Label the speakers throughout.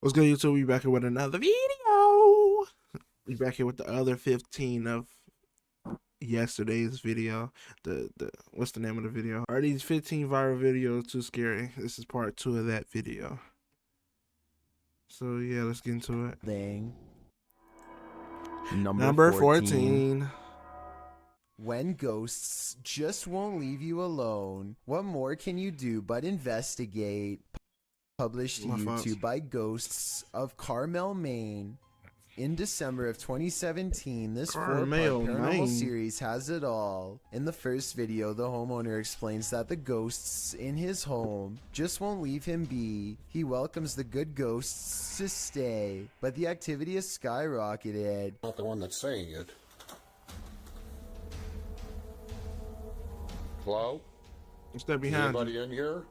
Speaker 1: What's good, YouTube? We back here with another video. We back here with the other 15 of yesterday's video. The what's the name of the video? Are these 15 viral videos too scary? This is part 2 of that video. So yeah, let's get into it.
Speaker 2: Thing.
Speaker 1: Number 14.
Speaker 2: When ghosts just won't leave you alone, what more can you do but investigate? Published to YouTube by Ghosts of Carmel, Maine. In December of 2017, this 4-part paranormal series has it all. In the first video, the homeowner explains that the ghosts in his home just won't leave him be. He welcomes the good ghosts to stay, but the activity has skyrocketed.
Speaker 3: Not the one that's saying it. Hello?
Speaker 1: Step behind.
Speaker 3: Anybody in here?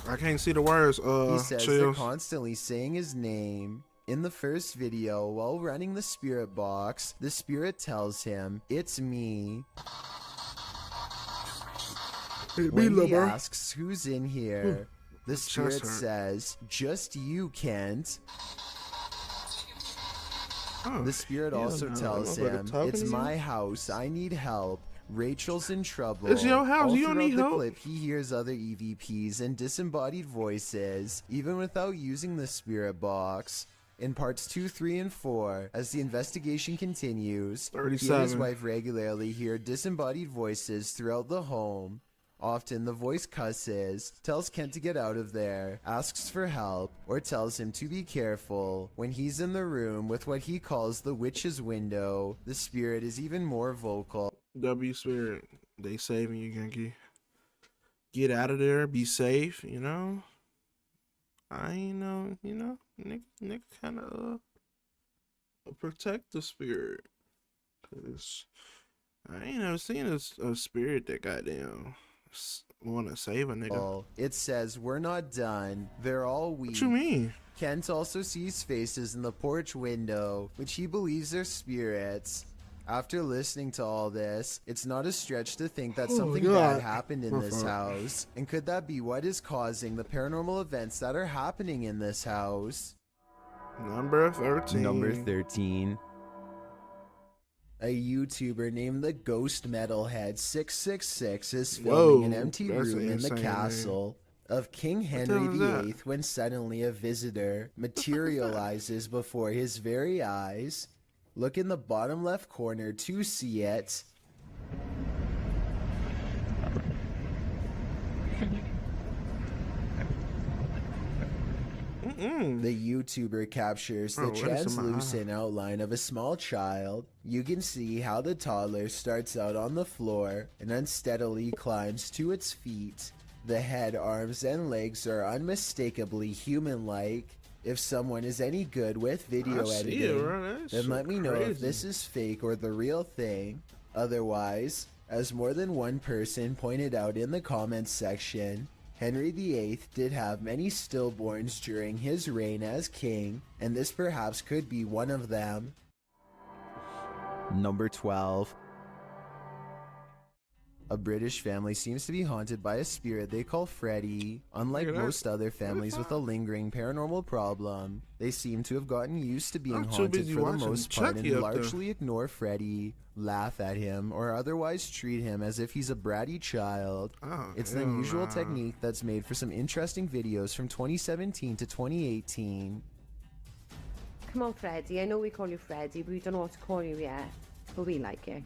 Speaker 1: I can't see the words.
Speaker 2: He says they're constantly saying his name. In the first video, while running the spirit box, the spirit tells him, "It's me." When he asks who's in here, the spirit says, "Just you, Kent." The spirit also tells him, "It's my house, I need help. Rachel's in trouble."
Speaker 1: It's your house, you don't need help.
Speaker 2: Clip, he hears other EVPs and disembodied voices, even without using the spirit box. In parts 2, 3, and 4, as the investigation continues, he and his wife regularly hear disembodied voices throughout the home. Often the voice cusses, tells Kent to get out of there, asks for help, or tells him to be careful. When he's in the room with what he calls the witch's window, the spirit is even more vocal.
Speaker 1: W spirit, they saving you, Genki. Get out of there, be safe, you know. I ain't know, you know, nigga kind of protect the spirit. Cause I ain't never seen a spirit that goddamn want to save a nigga.
Speaker 2: It says we're not done. They're all weak.
Speaker 1: What you mean?
Speaker 2: Kent also sees faces in the porch window, which he believes are spirits. After listening to all this, it's not a stretch to think that something bad happened in this house. And could that be what is causing the paranormal events that are happening in this house?
Speaker 1: Number 13.
Speaker 2: Number 13. A YouTuber named the Ghost Metalhead 666 is filming an empty room in the castle of King Henry VIII when suddenly a visitor materializes before his very eyes. Look in the bottom left corner to see it. The YouTuber captures the translucent outline of a small child. You can see how the toddler starts out on the floor and unsteadily climbs to its feet. The head, arms, and legs are unmistakably human-like. If someone is any good with video editing, then let me know if this is fake or the real thing. Otherwise, as more than one person pointed out in the comments section, Henry VIII did have many stillborns during his reign as king, and this perhaps could be one of them. Number 12. A British family seems to be haunted by a spirit they call Freddy. Unlike most other families with a lingering paranormal problem, they seem to have gotten used to being haunted for the most part and largely ignore Freddy, laugh at him, or otherwise treat him as if he's a bratty child. It's an unusual technique that's made for some interesting videos from 2017 to 2018.
Speaker 4: Come on, Freddy. I know we call you Freddy, but we don't know what to call you yet. But we like it.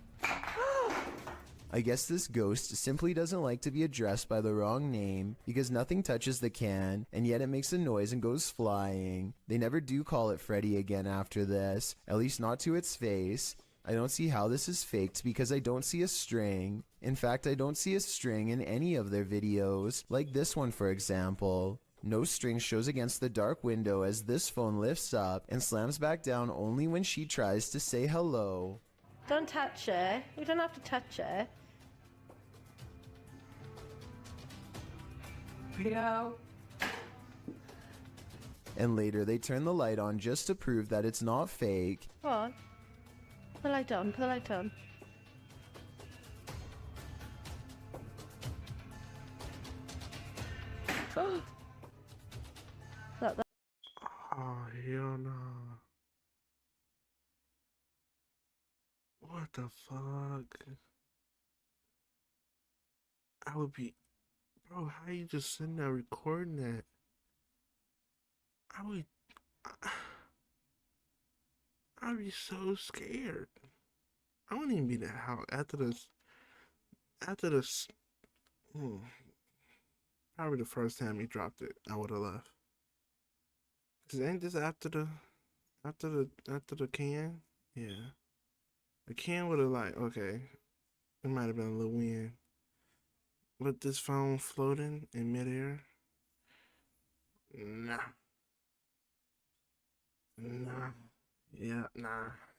Speaker 2: I guess this ghost simply doesn't like to be addressed by the wrong name because nothing touches the can, and yet it makes a noise and goes flying. They never do call it Freddy again after this, at least not to its face. I don't see how this is faked because I don't see a string. In fact, I don't see a string in any of their videos, like this one for example. No string shows against the dark window as this phone lifts up and slams back down only when she tries to say hello.
Speaker 4: Don't touch it. You don't have to touch it. Video.
Speaker 2: And later they turn the light on just to prove that it's not fake.
Speaker 4: Come on. Put the light on. Put the light on.
Speaker 1: Oh, hell no. What the fuck? I would be, bro, how you just sitting there recording that? I would, I'd be so scared. I wouldn't even be that house after this, probably the first time he dropped it, I would have left. Cause ain't this after the can? Yeah. The can would have like, okay, it might have been a little wind. With this phone floating in midair? Nah. Nah. Yeah, nah.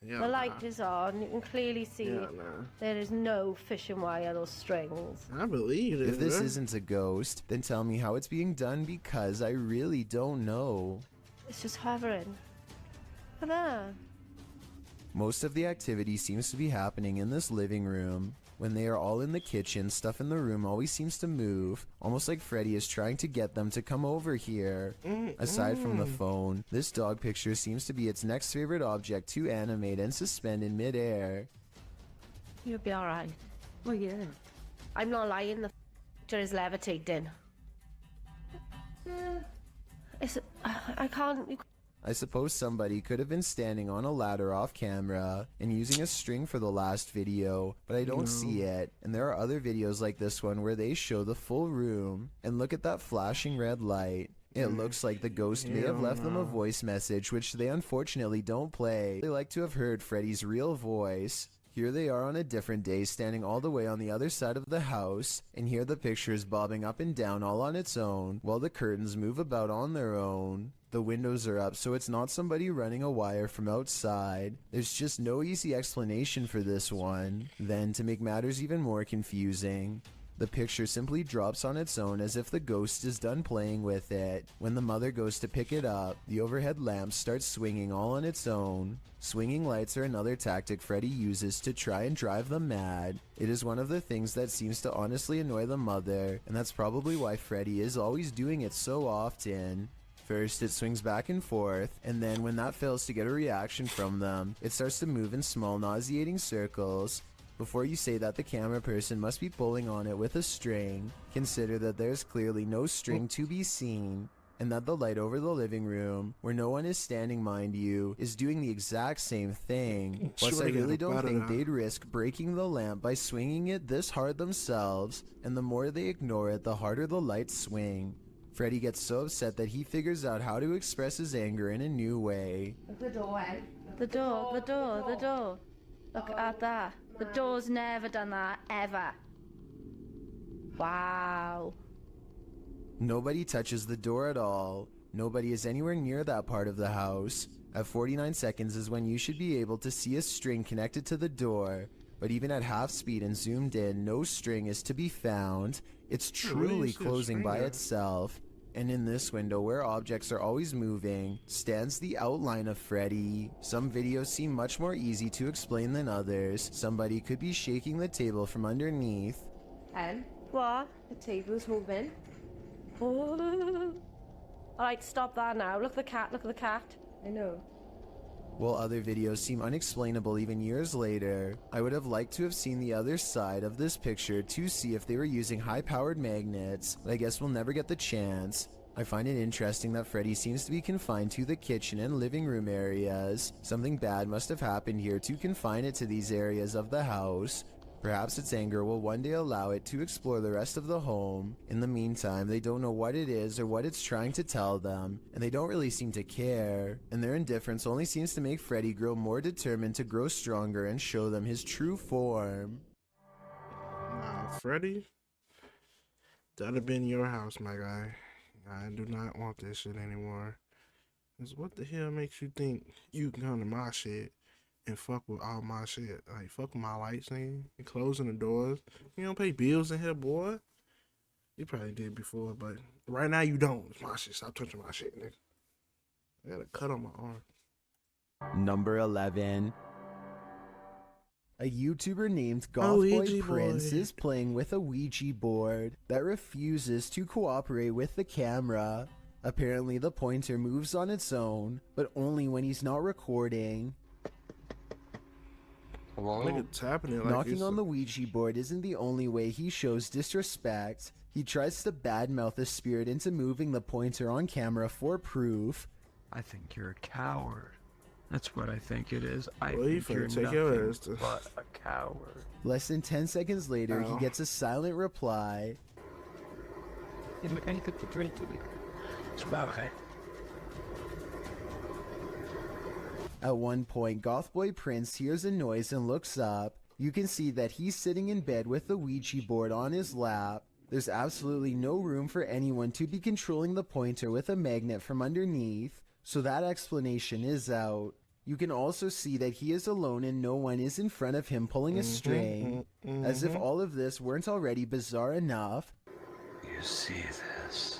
Speaker 1: Yeah,
Speaker 4: The light is on. You can clearly see there is no fishing wire or strings.
Speaker 1: I believe it.
Speaker 2: If this isn't a ghost, then tell me how it's being done, because I really don't know.
Speaker 4: It's just hovering. Look at that.
Speaker 2: Most of the activity seems to be happening in this living room. When they are all in the kitchen, stuff in the room always seems to move, almost like Freddy is trying to get them to come over here. Aside from the phone, this dog picture seems to be its next favorite object to animate and suspend in midair.
Speaker 4: You'll be alright.
Speaker 3: Oh, yeah.
Speaker 4: I'm not lying, the picture is levitating. I can't...
Speaker 2: I suppose somebody could have been standing on a ladder off camera and using a string for the last video, but I don't see it. And there are other videos like this one where they show the full room, and look at that flashing red light. It looks like the ghost may have left them a voice message, which they unfortunately don't play. They like to have heard Freddy's real voice. Here they are on a different day, standing all the way on the other side of the house, and here the picture is bobbing up and down all on its own, while the curtains move about on their own. The windows are up, so it's not somebody running a wire from outside. There's just no easy explanation for this one. Then, to make matters even more confusing, the picture simply drops on its own as if the ghost is done playing with it. When the mother goes to pick it up, the overhead lamp starts swinging all on its own. Swinging lights are another tactic Freddy uses to try and drive them mad. It is one of the things that seems to honestly annoy the mother, and that's probably why Freddy is always doing it so often. First, it swings back and forth, and then when that fails to get a reaction from them, it starts to move in small, nauseating circles. Before you say that the camera person must be pulling on it with a string, consider that there's clearly no string to be seen, and that the light over the living room, where no one is standing mind you, is doing the exact same thing. Plus, I really don't think they'd risk breaking the lamp by swinging it this hard themselves, and the more they ignore it, the harder the lights swing. Freddy gets so upset that he figures out how to express his anger in a new way.
Speaker 4: The door, Ed. The door. Look at that. The door's never done that, ever. Wow.
Speaker 2: Nobody touches the door at all. Nobody is anywhere near that part of the house. At 49 seconds is when you should be able to see a string connected to the door, but even at half speed and zoomed in, no string is to be found. It's truly closing by itself. And in this window, where objects are always moving, stands the outline of Freddy. Some videos seem much more easy to explain than others. Somebody could be shaking the table from underneath.
Speaker 4: And what? The table's moving. Oh. Alright, stop that now. Look at the cat. I know.
Speaker 2: While other videos seem unexplainable even years later, I would have liked to have seen the other side of this picture to see if they were using high-powered magnets, but I guess we'll never get the chance. I find it interesting that Freddy seems to be confined to the kitchen and living room areas. Something bad must have happened here to confine it to these areas of the house. Perhaps its anger will one day allow it to explore the rest of the home. In the meantime, they don't know what it is or what it's trying to tell them, and they don't really seem to care. And their indifference only seems to make Freddy grow more determined to grow stronger and show them his true form.
Speaker 1: Nah, Freddy, that'd have been your house, my guy. I do not want this shit anymore. Cause what the hell makes you think you can come to my shit and fuck with all my shit? Like, fuck with my lights, nigga, and closing the doors. You don't pay bills in here, boy. You probably did before, but right now you don't. It's my shit. Stop touching my shit, nigga. I got a cut on my arm.
Speaker 2: Number 11. A YouTuber named Gothboy Prince is playing with a Ouija board that refuses to cooperate with the camera. Apparently the pointer moves on its own, but only when he's not recording.
Speaker 1: Nigga tapping it like
Speaker 2: Knocking on the Ouija board isn't the only way he shows disrespect. He tries to badmouth a spirit into moving the pointer on camera for proof.
Speaker 3: I think you're a coward. That's what I think it is. I
Speaker 1: Well, you
Speaker 3: think you're
Speaker 1: finna take
Speaker 3: nothing
Speaker 1: your ass to-
Speaker 3: but a coward.
Speaker 2: Less than 10 seconds later, he gets a silent reply. At one point, Gothboy Prince hears a noise and looks up. You can see that he's sitting in bed with the Ouija board on his lap. There's absolutely no room for anyone to be controlling the pointer with a magnet from underneath, so that explanation is out. You can also see that he is alone and no one is in front of him pulling a string. As if all of this weren't already bizarre enough.
Speaker 3: You see this?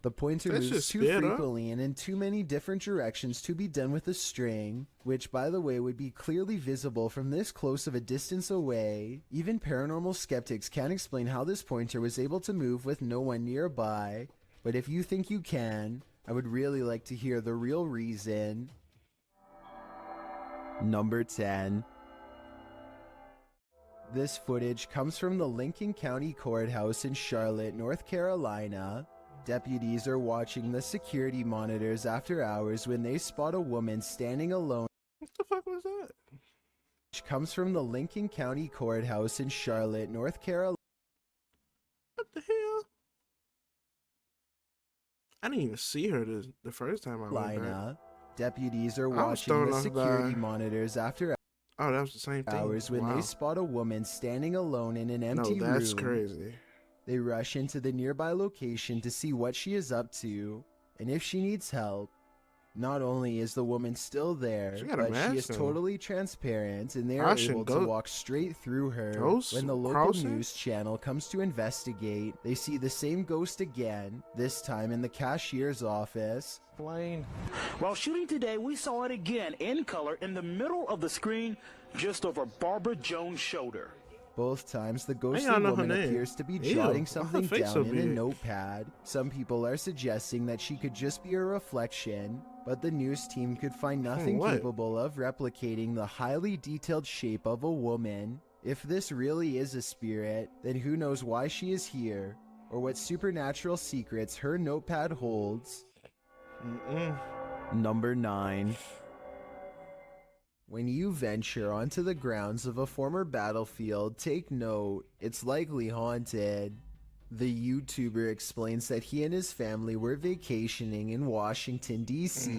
Speaker 2: The pointer
Speaker 1: That's
Speaker 2: moves
Speaker 1: just
Speaker 2: too
Speaker 1: spit, huh?
Speaker 2: frequently and in too many different directions to be done with a string, which by the way would be clearly visible from this close of a distance away. Even paranormal skeptics can't explain how this pointer was able to move with no one nearby, but if you think you can, I would really like to hear the real reason. Number 10. This footage comes from the Lincoln County Courthouse in Charlotte, North Carolina. Deputies are watching the security monitors after hours when they spot a woman standing alone.
Speaker 1: What the fuck was that?
Speaker 2: Which comes from the Lincoln County Courthouse in Charlotte, North Carolina.
Speaker 1: What the hell? I didn't even see her the first time I went back.
Speaker 2: Deputies are
Speaker 1: I was
Speaker 2: watching
Speaker 1: thrown
Speaker 2: the
Speaker 1: off
Speaker 2: security
Speaker 1: by-
Speaker 2: monitors after
Speaker 1: Oh, that was the same thing.
Speaker 2: hours when
Speaker 1: Wow.
Speaker 2: they spot a woman standing alone in an
Speaker 1: No,
Speaker 2: empty
Speaker 1: that's
Speaker 2: room.
Speaker 1: crazy.
Speaker 2: They rush into the nearby location to see what she is up to and if she needs help. Not only is the woman still there,
Speaker 1: She got a
Speaker 2: but she is
Speaker 1: mask on.
Speaker 2: totally transparent and they are
Speaker 1: Russian
Speaker 2: able to
Speaker 1: goat-
Speaker 2: walk straight through her.
Speaker 1: Ghost
Speaker 2: When the local
Speaker 1: crossing?
Speaker 2: news channel comes to investigate, they see the same ghost again, this time in the cashier's office.
Speaker 5: While shooting today, we saw it again in color in the middle of the screen just over Barbara Jones' shoulder.
Speaker 2: Both times, the ghostly
Speaker 1: don't know her
Speaker 2: woman
Speaker 1: name.
Speaker 2: appears to be
Speaker 1: Ew,
Speaker 2: jotting
Speaker 1: why
Speaker 2: something
Speaker 1: her face
Speaker 2: down
Speaker 1: so
Speaker 2: in a
Speaker 1: big?
Speaker 2: notepad. Some people are suggesting that she could just be a reflection, but the news team could find nothing
Speaker 1: what?
Speaker 2: capable of replicating the highly detailed shape of a woman. If this really is a spirit, then who knows why she is here, or what supernatural secrets her notepad holds. Number 9. When you venture onto the grounds of a former battlefield, take note, it's likely haunted. The YouTuber explains that he and his family were vacationing in Washington, D.C.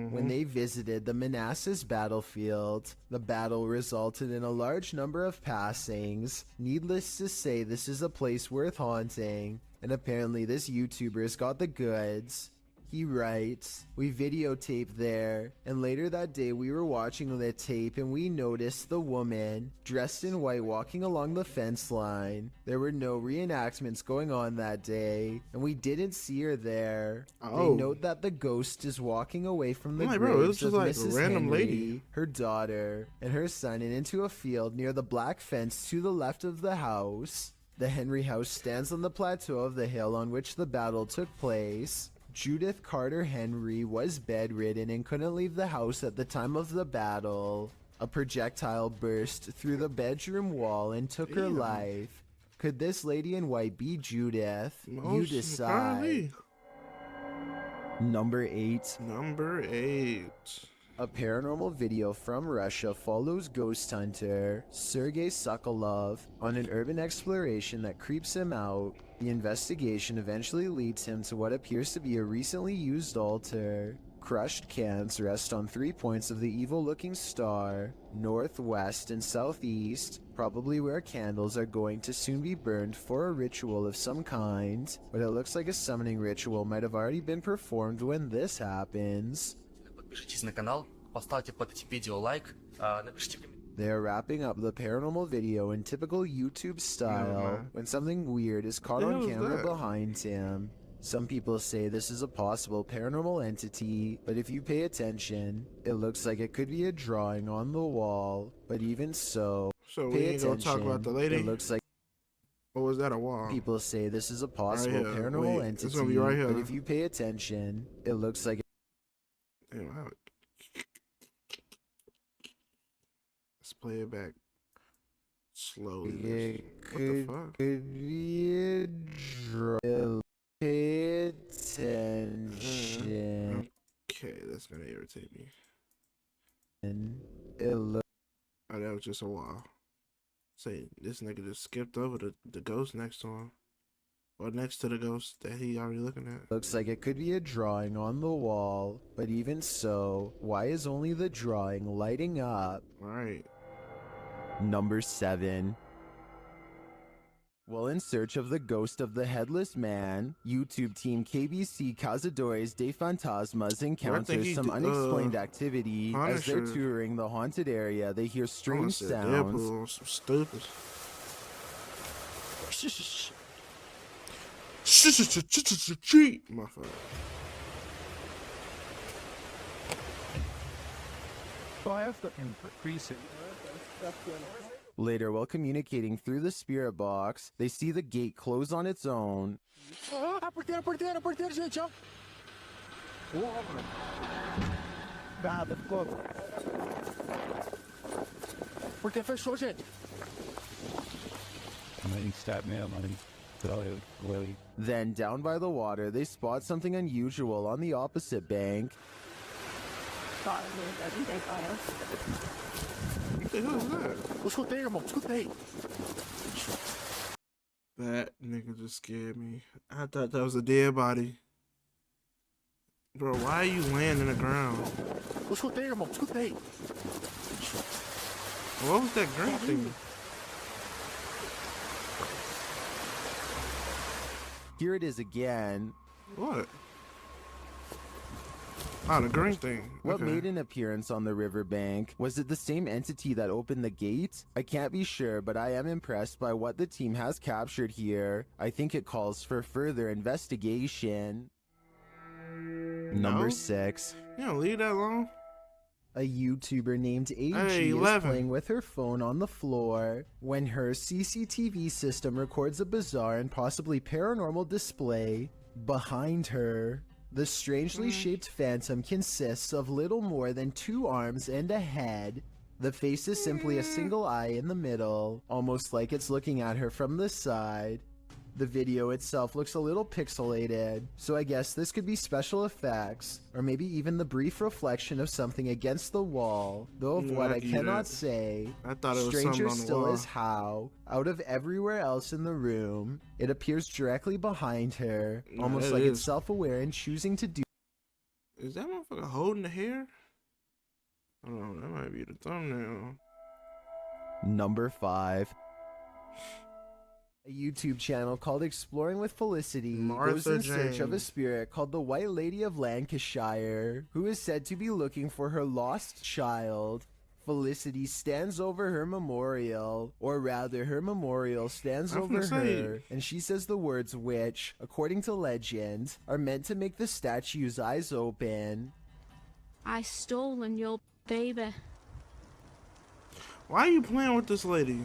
Speaker 2: when they visited the Manasses Battlefield. The battle resulted in a large number of passings. Needless to say, this is a place worth haunting, and apparently this YouTuber's got the goods. He writes, "We videotaped there, and later that day we were watching the tape and we noticed the woman, dressed in white, walking along the fence line. There were no reenactments going on that day, and we didn't see her there.
Speaker 1: Oh.
Speaker 2: They note that the ghost is walking away from the
Speaker 1: I'm like, bro, it was
Speaker 2: graves
Speaker 1: just
Speaker 2: of
Speaker 1: like a
Speaker 2: Mrs.
Speaker 1: random
Speaker 2: Henry,
Speaker 1: lady.
Speaker 2: her daughter, and her son, and into a field near the black fence to the left of the house. The Henry house stands on the plateau of the hill on which the battle took place. Judith Carter Henry was bedridden and couldn't leave the house at the time of the battle. A projectile burst through the bedroom wall and took her
Speaker 1: Damn.
Speaker 2: life. Could this lady in white be Judith? You
Speaker 1: Most
Speaker 2: decide."
Speaker 1: probably.
Speaker 2: Number 8.
Speaker 1: Number 8.
Speaker 2: A paranormal video from Russia follows ghost hunter Sergei Sokolov on an urban exploration that creeps him out. The investigation eventually leads him to what appears to be a recently used altar. Crushed cans rest on 3 points of the evil-looking star, northwest and southeast, probably where candles are going to soon be burned for a ritual of some kind. But it looks like a summoning ritual might have already been performed when this happens.
Speaker 6: Подпишитесь на канал, поставьте под этим видео лайк, напишите комментарий.
Speaker 2: They are wrapping up the paranormal video in typical YouTube style
Speaker 1: man.
Speaker 2: when something weird is caught
Speaker 1: The
Speaker 2: on
Speaker 1: hell is
Speaker 2: camera
Speaker 1: that?
Speaker 2: behind him. Some people say this is a possible paranormal entity, but if you pay attention, it looks like it could be a drawing on the wall. But even so,
Speaker 1: So we
Speaker 2: pay
Speaker 1: ain't gonna talk
Speaker 2: attention,
Speaker 1: about the lady.
Speaker 2: it looks like
Speaker 1: Or was that a wall?
Speaker 2: People say this is a possible
Speaker 1: Right here.
Speaker 2: paranormal
Speaker 1: Wait,
Speaker 2: entity,
Speaker 1: it's gonna be right here.
Speaker 2: but if you pay attention, it looks like.
Speaker 1: Damn, let's play it back slowly. What the fuck?
Speaker 2: Could be a drill. Pay attention.
Speaker 1: Okay, that's gonna irritate me.
Speaker 2: It looks.
Speaker 1: Oh, that was just a wall. Say, this nigga just skipped over the ghost next to him. Or next to the ghost that he already looking at.
Speaker 2: Looks like it could be a drawing on the wall, but even so, why is only the drawing lighting up?
Speaker 1: Right.
Speaker 2: Number 7. While in search of the ghost of the Headless Man, YouTube team KBC Cazadores de Fantasmas encounters some unexplained activity. As they're touring the haunted area, they hear strange sounds.
Speaker 1: Deadpool, some stupid. Cheat, my fault.
Speaker 3: So I have to increase it.
Speaker 2: Later, while communicating through the spirit box, they see the gate close on its own. Then, down by the water, they spot something unusual on the opposite bank.
Speaker 1: That nigga just scared me. I thought that was a dead body. Bro, why are you laying in the ground? What was that green thing?
Speaker 2: Here it is again.
Speaker 1: What? Oh, the green thing.
Speaker 2: What made an appearance on the riverbank? Was it the same entity that opened the gate? I can't be sure, but I am impressed by what the team has captured here. I think it calls for further investigation. Number 6.
Speaker 1: You don't leave that long?
Speaker 2: A YouTuber named AG
Speaker 1: Hey,
Speaker 2: is playing with her phone on the floor when her CCTV system records a bizarre and possibly paranormal display behind her. The strangely shaped phantom consists of little more than 2 arms and a head. The face is simply a single eye in the middle, almost like it's looking at her from the side. The video itself looks a little pixelated, so I guess this could be special effects, or maybe even the brief reflection of something against the wall, though of what I cannot say.
Speaker 1: I thought it was
Speaker 2: stranger
Speaker 1: something on the
Speaker 2: still
Speaker 1: wall.
Speaker 2: is how, out of everywhere else in the room, it appears directly behind her, almost like it's self-aware and choosing to do.
Speaker 1: Is that motherfucker holding the hair? I don't know, that might be the thumbnail.
Speaker 2: Number 5. A YouTube channel called Exploring with Felicity goes in search of a spirit called the White Lady of Lancashire, who is said to be looking for her lost child. Felicity stands over her memorial, or rather her memorial stands over her, and she says the words which, according to legend, are meant to make the statue's eyes open.
Speaker 7: I stolen your baby.
Speaker 1: Why are you playing with this lady?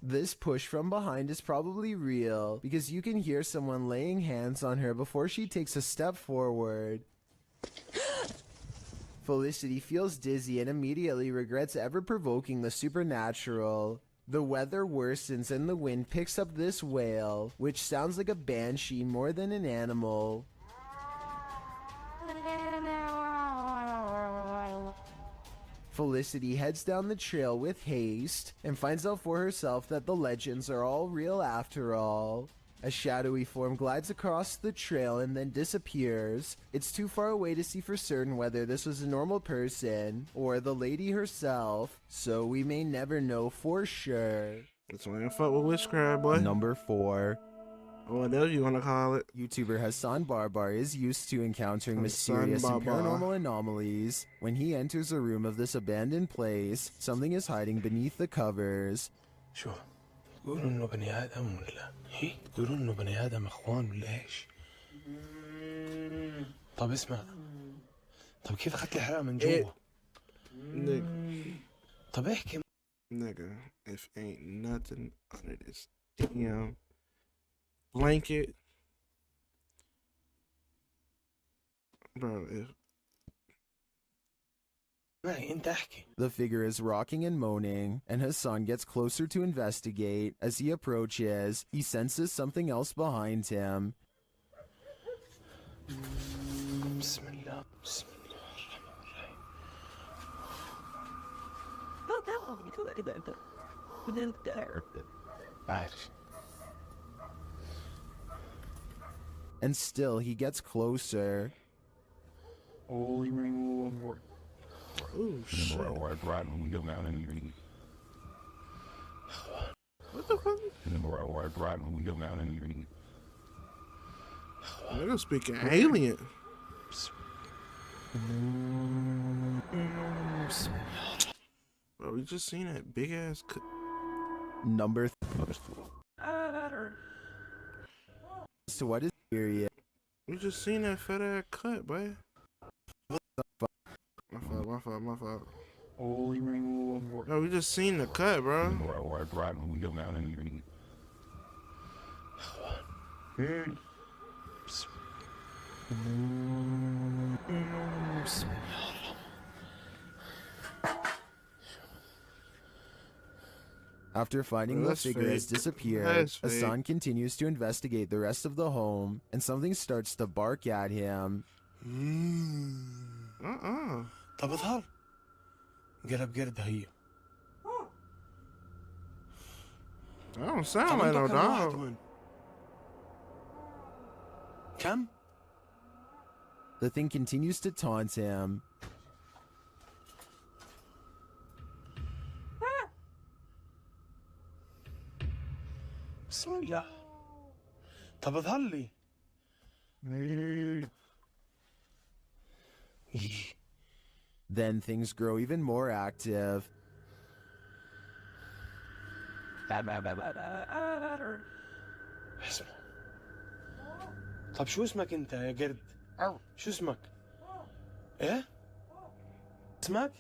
Speaker 2: This push from behind is probably real, because you can hear someone laying hands on her before she takes a step forward. Felicity feels dizzy and immediately regrets ever provoking the supernatural. The weather worsens and the wind picks up this wail, which sounds like a banshee more than an animal. Felicity heads down the trail with haste and finds out for herself that the legends are all real after all. A shadowy form glides across the trail and then disappears. It's too far away to see for certain whether this was a normal person or the lady herself, so we may never know for sure.
Speaker 1: That's why I fuck with witchcraft, boy.
Speaker 2: Number 4.
Speaker 1: Whatever you want to call it.
Speaker 2: YouTuber Hassan Barbar is used to encountering mysterious and paranormal anomalies. When he enters a room of this abandoned place, something is hiding beneath the covers.
Speaker 8: شو يقولوا انه بني ادم ولا ايه يقولوا انه بني ادم اخوان ولا ايش طب اسمع طب كيف اخذت الحرام من جوا طب احكي.
Speaker 1: Nigga, if ain't nothing under this damn blanket, bro.
Speaker 8: انت احكي.
Speaker 2: The figure is rocking and moaning, and Hassan gets closer to investigate. As he approaches, he senses something else behind him.
Speaker 8: بسم الله بسم الله الرحمن الرحيم. عارف.
Speaker 2: And still, he gets closer.
Speaker 1: Oh shit! What the fuck? Nigga speaking alien. Bro, we just seen that big ass.
Speaker 2: Number. So what is serious?
Speaker 1: We just seen that fat ass cut, boy. My fault. No, we just seen the cut, bro.
Speaker 2: After finding the figure has disappeared, Hassan continues to investigate the rest of the home, and something starts to bark at him.
Speaker 8: طب اظهر. قرب هي.
Speaker 1: That don't sound like no dog.
Speaker 8: كم؟
Speaker 2: The thing continues to taunt him.
Speaker 8: بسم الله. طب اظهر لي.
Speaker 2: Then things grow even more active.
Speaker 8: طب شو اسمك انت يا قرد؟ شو اسمك؟ ايه؟ اسمك؟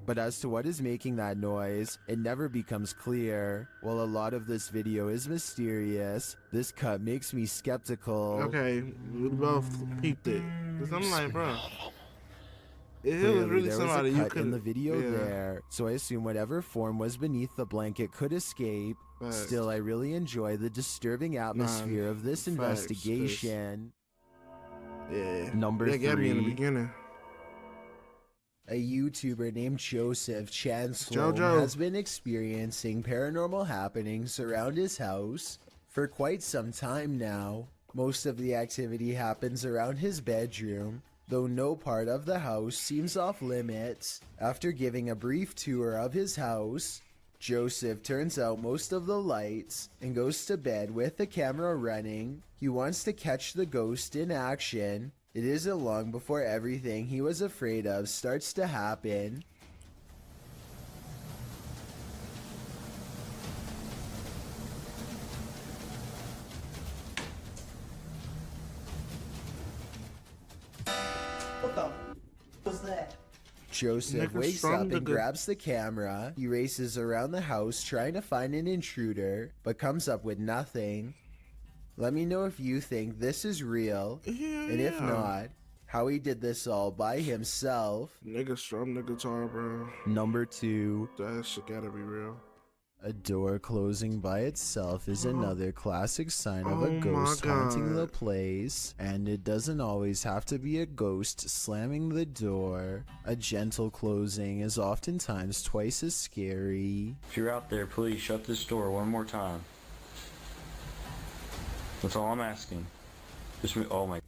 Speaker 2: But as to what is making that noise, it never becomes clear. While a lot of this video is mysterious, this cut makes me skeptical.
Speaker 1: Okay, we both peeped it. Cause I'm like, bro, it was
Speaker 2: Clearly,
Speaker 1: really
Speaker 2: there
Speaker 1: somebody
Speaker 2: was a
Speaker 1: you
Speaker 2: cut
Speaker 1: could
Speaker 2: in the video there, so I assume whatever form was beneath the blanket could escape. Still, I really enjoy the disturbing atmosphere of this investigation. Number
Speaker 1: they got me in the
Speaker 2: 3.
Speaker 1: beginning.
Speaker 2: A YouTuber named Joseph Chancellor
Speaker 1: Jojo
Speaker 2: has been experiencing paranormal happenings around his house for quite some time now. Most of the activity happens around his bedroom, though no part of the house seems off limits. After giving a brief tour of his house, Joseph turns out most of the lights and goes to bed with the camera running. He wants to catch the ghost in action. It isn't long before everything he was afraid of starts to happen.
Speaker 9: What the was that?
Speaker 2: Joseph wakes up and grabs the camera. He races around the house trying to find an intruder, but comes up with nothing. Let me know if you think this is real, and if not, how he did this all by himself.
Speaker 1: Nigga strum the guitar, bro.
Speaker 2: Number 2.
Speaker 1: That shit gotta be real.
Speaker 2: A door closing by itself is another classic sign of a ghost haunting the place, and it doesn't always have to be a ghost slamming the door. A gentle closing is oftentimes twice as scary.
Speaker 10: If you're out there, please shut this door one more time. That's all I'm asking. Just me. Oh my.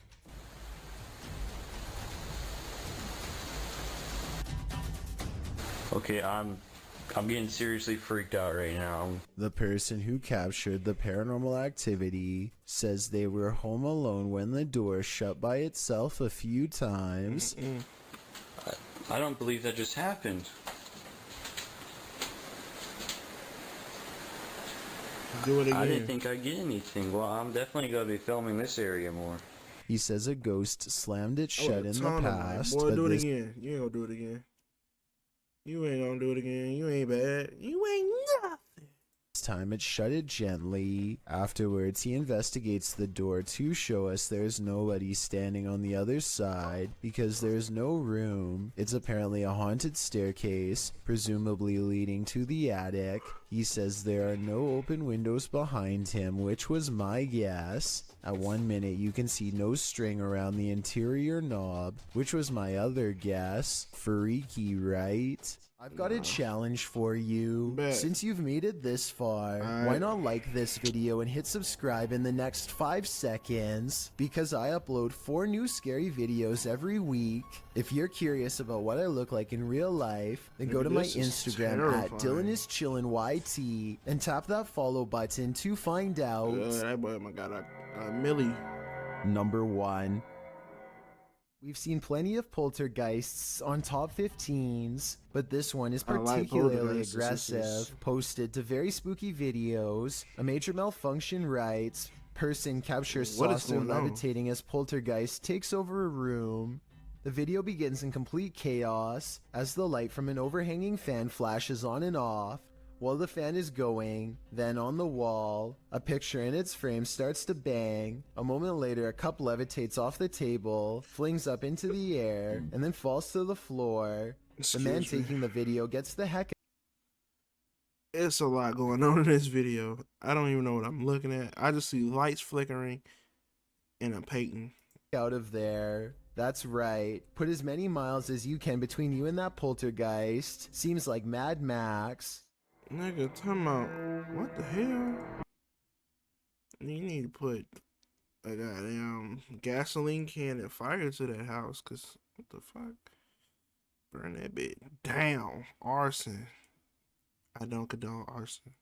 Speaker 10: Okay, I'm getting seriously freaked out right now.
Speaker 2: The person who captured the paranormal activity says they were home alone when the door shut by itself a few times.
Speaker 10: I don't believe that just happened.
Speaker 1: Do it again.
Speaker 10: I didn't think I'd get anything. Well, I'm definitely going to be filming this area more.
Speaker 2: He says a ghost slammed it shut in the past.
Speaker 1: Boy, do it again. You ain't gonna do it again. You ain't gonna do it again. You ain't bad. You ain't nothing.
Speaker 2: This time it shut it gently. Afterwards, he investigates the door to show us there's nobody standing on the other side because there's no room. It's apparently a haunted staircase, presumably leading to the attic. He says there are no open windows behind him, which was my guess. At 1 minute, you can see no string around the interior knob, which was my other guess. Freaky, right? I've got a challenge for you. Since you've made it this far, why not like this video and hit subscribe in the next 5 seconds? Because I upload 4 new scary videos every week. If you're curious about what I look like in real life, then go to my Instagram at DylanIsChillinYT and tap that follow button to find out.
Speaker 1: That boy got a milli.
Speaker 2: Number 1. We've seen plenty of poltergeists on top 15s, but this one is particularly aggressive. Posted to very spooky videos. A major malfunction writes, person captures saucer levitating as poltergeist takes over a room. The video begins in complete chaos as the light from an overhanging fan flashes on and off. While the fan is going, then on the wall, a picture in its frame starts to bang. A moment later, a cup levitates off the table, flings up into the air, and then falls to the floor. The man taking the video gets the heck out.
Speaker 1: It's a lot going on in this video. I don't even know what I'm looking at. I just see lights flickering and a painting.
Speaker 2: Out of there. That's right. Put as many miles as you can between you and that poltergeist. Seems like Mad Max.
Speaker 1: Nigga, talking about what the hell? You need to put a goddamn gasoline can and fire to that house, cause what the fuck? Burn that bit down. Arson. I don't condone arson.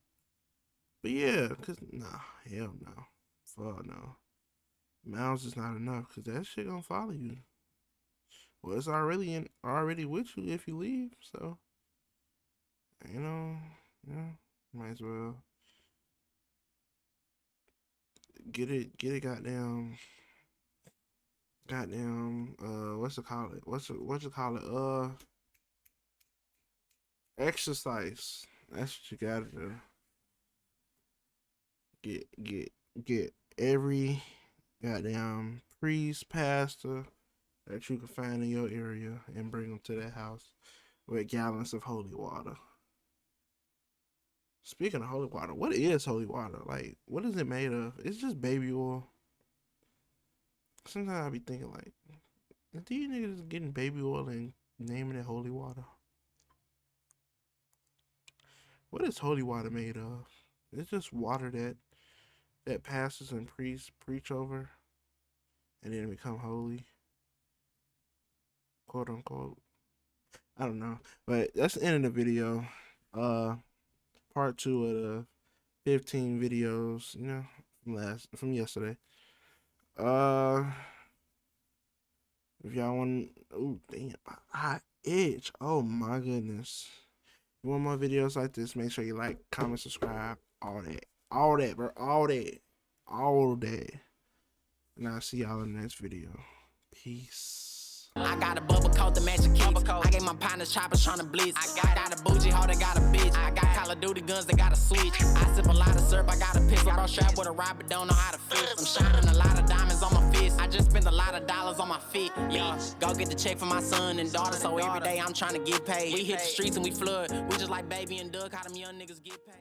Speaker 1: But yeah, cause nah, hell no. Fuck no. Miles is not enough, cause that shit gonna follow you. Well, it's already with you if you leave, so you know. Yeah, might as well get it goddamn what's it call it? Exercise. That's what you gotta do. Get every goddamn priest, pastor that you can find in your area and bring them to that house with gallons of holy water. Speaking of holy water, what is holy water? Like, what is it made of? It's just baby oil. Sometimes I be thinking, like, do you niggas getting baby oil and naming it holy water? What is holy water made of? It's just water that pastors and priests preach over and then become holy. Quote unquote. I don't know. But that's the end of the video. Part 2 of the 15 videos, you know, from yesterday. If y'all want, oh damn, I itch. Oh my goodness. If you want more videos like this, make sure you like, comment, subscribe, all that, bro, all that. And I'll see y'all in the next video. Peace.
Speaker 11: I got a bubble coat to match the kicks. I gave my partners choppers trying to blitz. I got a bougie hoe that got a bitch. I got Call of Duty guns that got a switch. I sip a lot of syrup, I got a pistol. Bro strap with a rod but don't know how to fish. I'm shining a lot of diamonds on my fist. I just spent a lot of dollars on my feet. Yeah, go get the check for my son and daughter. So every day I'm trying to get paid. We hit the streets and we flood. We just like Baby and Doug, how them young niggas get paid.